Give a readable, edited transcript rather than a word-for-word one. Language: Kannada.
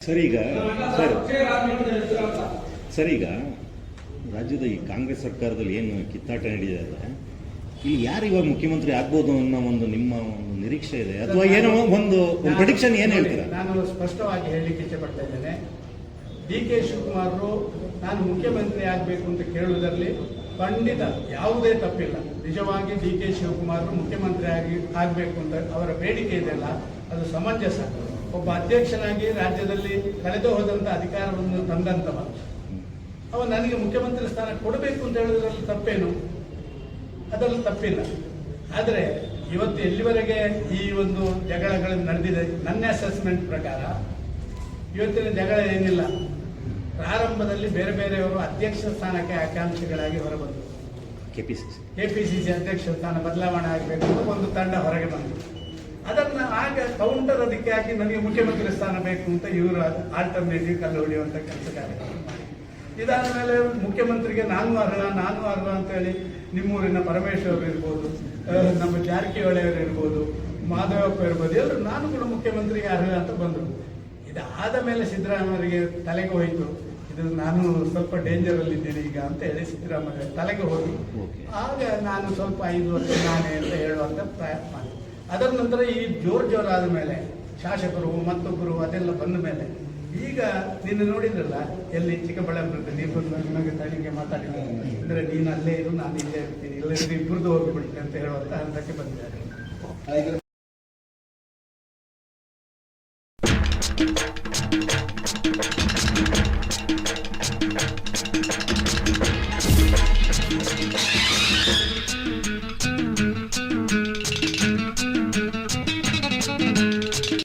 ಸರ್ ಈಗ ರಾಜ್ಯದ ಈ ಕಾಂಗ್ರೆಸ್ ಸರ್ಕಾರದಲ್ಲಿ ಏನು ಕಿತ್ತಾಟ ನಡೆದಿದೆ, ಇಲ್ಲಿ ಯಾರು ಇವಾಗ ಮುಖ್ಯಮಂತ್ರಿ ಆಗ್ಬೋದು ಅನ್ನೋ ಒಂದು ನಿಮ್ಮ ಒಂದು ನಿರೀಕ್ಷೆ ಇದೆ ಅಥವಾ ಏನೋ ಒಂದು ಪ್ರೆಡಿಕ್ಷನ್ ಏನು ಹೇಳ್ತೀರಾ? ನಾನು ಸ್ಪಷ್ಟವಾಗಿ ಹೇಳಲಿಕ್ಕೆ ಇಷ್ಟಪಡ್ತಾ ಇದ್ದೇನೆ. ಡಿ.ಕೆ. ಶಿವಕುಮಾರ್ ನಾನು ಮುಖ್ಯಮಂತ್ರಿ ಆಗಬೇಕು ಅಂತ ಕೇಳುವುದರಲ್ಲಿ ಖಂಡಿತ ಯಾವುದೇ ತಪ್ಪಿಲ್ಲ. ನಿಜವಾಗಿ ಡಿ.ಕೆ. ಶಿವಕುಮಾರ್ ಮುಖ್ಯಮಂತ್ರಿ ಆಗಬೇಕು ಅಂತ ಅವರ ಬೇಡಿಕೆ ಇದೆಯಲ್ಲ, ಅದು ಸಮಂಜಸ. ಒಬ್ಬ ಅಧ್ಯಕ್ಷನಾಗಿ ರಾಜ್ಯದಲ್ಲಿ ಕಳೆದು ಹೋದಂಥ ಅಧಿಕಾರವನ್ನು ತಂದಂತವ ಅವ ನನಗೆ ಮುಖ್ಯಮಂತ್ರಿ ಸ್ಥಾನ ಕೊಡಬೇಕು ಅಂತ ಹೇಳುವುದರಲ್ಲಿ ತಪ್ಪೇನು? ಅದರಲ್ಲಿ ತಪ್ಪಿಲ್ಲ. ಆದರೆ ಇವತ್ತು ಎಲ್ಲಿವರೆಗೆ ಈ ಒಂದು ಜಗಳಗಳು ನಡೆದಿದೆ, ನನ್ನ ಅಸೆಸ್ಮೆಂಟ್ ಪ್ರಕಾರ ಇವತ್ತಿನ ಜಗಳ ಏನಿಲ್ಲ. ಪ್ರಾರಂಭದಲ್ಲಿ ಬೇರೆ ಬೇರೆಯವರು ಅಧ್ಯಕ್ಷ ಸ್ಥಾನಕ್ಕೆ ಆಕಾಂಕ್ಷಿಗಳಾಗಿ ಹೊರಬಂದರು. ಕೆಪಿಸಿಸಿ ಅಧ್ಯಕ್ಷ ಸ್ಥಾನ ಬದಲಾವಣೆ ಆಗಬೇಕು ಅಂತ ಒಂದು ತಂಡ ಹೊರಗೆ ಬಂತು. ಅದನ್ನು ಆಗ ಕೌಂಟರ್ ಅದಕ್ಕೆ ಹಾಕಿ ನನಗೆ ಮುಖ್ಯಮಂತ್ರಿ ಸ್ಥಾನ ಬೇಕು ಅಂತ ಇವರು ಆಲ್ಟರ್ನೇಟಿವ್ ಕಲ್ಲು ಹೊಡೆಯುವಂಥ ಕೆಲಸ ಕಾರ್ಯಗಳು ಮಾಡಿ, ಇದಾದ ಮೇಲೆ ಮುಖ್ಯಮಂತ್ರಿಗೆ ನಾನು ಅರ್ಹ ಅಂತೇಳಿ ನಿಮ್ಮೂರಿನ ಪರಮೇಶ್ವರ್ ಇರ್ಬೋದು, ನಮ್ಮ ಜಾರಕಿಹೊಳಿ ಅವರು ಇರ್ಬೋದು, ಮಾಧವಪ್ಪ ಇರ್ಬೋದು, ಎಲ್ಲರೂ ನಾನು ಕೂಡ ಮುಖ್ಯಮಂತ್ರಿಗೆ ಅರ್ಹ ಅಂತ ಬಂದರು. ಇದಾದ ಮೇಲೆ ಸಿದ್ದರಾಮಯ್ಯರಿಗೆ ತಲೆಗೆ ಹೋಯಿತು, ಇದು ನಾನು ಸ್ವಲ್ಪ ಡೇಂಜರಲ್ಲಿ ಇದ್ದೀನಿ ಈಗ ಅಂತ ಹೇಳಿ ಸಿದ್ದರಾಮಯ್ಯ ತಲೆಗೆ ಹೋಗಿ ಆಗ ನಾನು ಸ್ವಲ್ಪ 5 ವರ್ಷ ನಾನೇ ಅಂತ ಹೇಳುವಂಥ ಪ್ರಯತ್ನ ಮಾಡಿ. ಅದರ ನಂತರ ಈ ಜೋರಾದ ಮೇಲೆ ಶಾಸಕರು ಮತ್ತೊಬ್ಬರು ಅದೆಲ್ಲ ಬಂದ ಮೇಲೆ ಈಗ ನೀನು ನೋಡಿದ್ರಲ್ಲ, ಎಲ್ಲಿ ಚಿಕ್ಕಬಳ್ಳಾಪುರದ ನಿಮಗೆ ತಳಿಗೆ ಮಾತಾಡಿದ್ರು ಅಂದರೆ ನೀನು ಅಲ್ಲೇ ಇರು, ನಾನು ಇಲ್ಲೇ ಇರ್ತೀನಿ, ಇಲ್ಲದಿದ್ರೆ ಇಬ್ಬರದು ಹೋಗಿಬಿಡ್ತೀನಿ ಅಂತ ಹೇಳುವಂಥ ಹಂತಕ್ಕೆ ಬಂದಿದ್ದಾರೆ.